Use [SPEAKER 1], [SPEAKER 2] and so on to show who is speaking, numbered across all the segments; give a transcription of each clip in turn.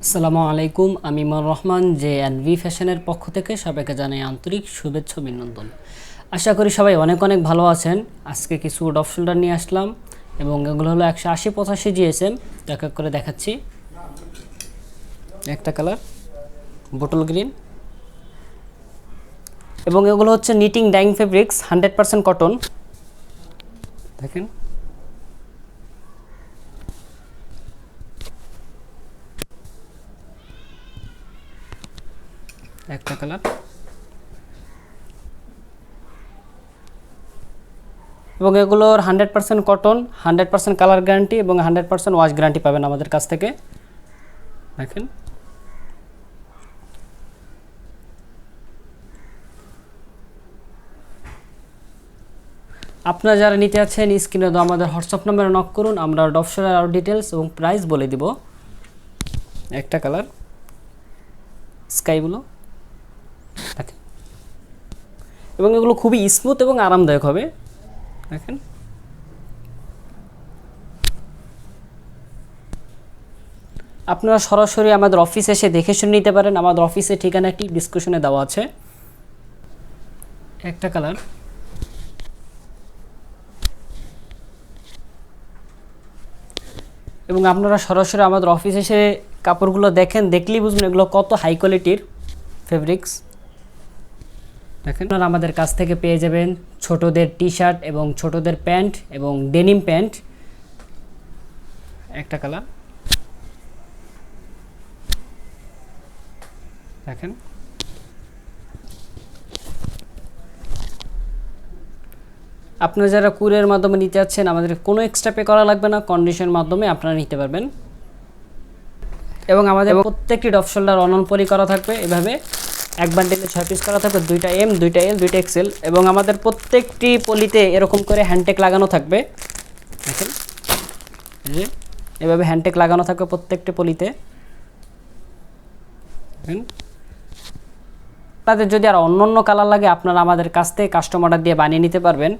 [SPEAKER 1] আসসালামু আলাইকুম, আমি ইমর রহমান JNV ফ্যাশনের পক্ষ থেকে সবাইকে জানাই আন্তরিক শুভেচ্ছা অভিনন্দন। আশা করি সবাই অনেক অনেক ভালো আছেন। আজকে কিছু ডফ শোল্ডার নিয়ে আসলাম এবং এগুলো হলো 180-85 GSM। এক এক করে দেখাচ্ছি। একটা কালার বোটল গ্রিন এবং এগুলো হচ্ছে নিটিং ডাইং ফেব্রিক্স 100% কটন। দেখেন একটা কালার এবং এগুলোর 100% কটন, 100% কালার গ্যারান্টি এবং 100% ওয়াশ গ্যারান্টি পাবেন আমাদের কাছ থেকে। দেখেন আপনারা যারা নিতে আছেন স্ক্রিনে তো আমাদের হোয়াটসঅ্যাপ নম্বরে নক করুন, আমরা ডফ শোল্ডার আরও ডিটেলস এবং প্রাইস বলে দিব। একটা কালার স্কাই ব্লু দেখেন এবং এগুলো খুবই স্মুথ এবং আরামদায়ক হবে। দেখেন আপনারা সরাসরি আমাদের অফিসে এসে দেখে শুনে নিতে পারেন। আমাদের অফিসের ঠিকানাটি ডিসক্রিপশনে দেওয়া আছে। একটা কালার এবং আপনারা সরাসরি আমাদের অফিসে এসে কাপড়গুলো দেখেন, দেখলেই বুঝবেন এগুলো কত হাই কোয়ালিটির ফেব্রিক্স। দেখেন আপনারা আমাদের কাছ থেকে পেয়ে যাবেন ছোটদের টি শার্ট এবং ছোটদের প্যান্ট এবং ডেনিম প্যান্ট। একটা কালার দেখেন আপনারা যারা কুরিয়ারের মাধ্যমে নিতে যাচ্ছেন আমাদের কোনো এক্সট্রা পে করা লাগবে না, কন্ডিশনের মাধ্যমে আপনারা নিতে পারবেন। এবং আমাদের প্রত্যেকটি ডফ শোল্ডার অনন পলি করা থাকবে, এভাবে এক বান্ডেলে 6 পিস করা থাকবে, 2টা M 2টা L 2টা XL এবং আমাদের প্রত্যেকটি পলিতে এরকম করে হ্যান্ডটেক লাগানো থাকবে। দেখেন এই যে এভাবে হ্যান্ডটেক লাগানো থাকবে প্রত্যেকটি পলিতে। দেখেন আপনাদের যদি আর অন্য অন্য কালার লাগে আপনারা আমাদের কাছ থেকে কাস্টম অর্ডার দিয়ে বানিয়ে নিতে পারবেন।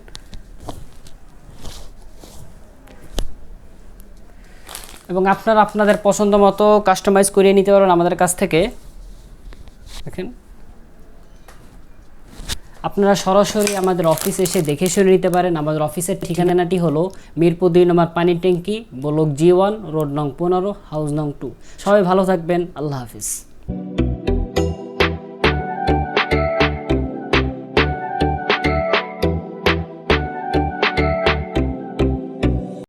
[SPEAKER 1] এবং আপনারা আপনাদের পছন্দ মতো কাস্টমাইজ করিয়ে নিতে পারবেন আমাদের কাছ থেকে। দেখেন আপনারা সরাসরি আমাদের অফিসে এসে দেখে শুনে নিতে পারেন। আমাদের অফিসের ঠিকানাটি হলো মিরপুর 2 নম্বর পানির ট্যাঙ্কি, ব্লক G1, রোড নং 15, হাউস নং 2। সবাই ভালো থাকবেন, আল্লাহ হাফিজ।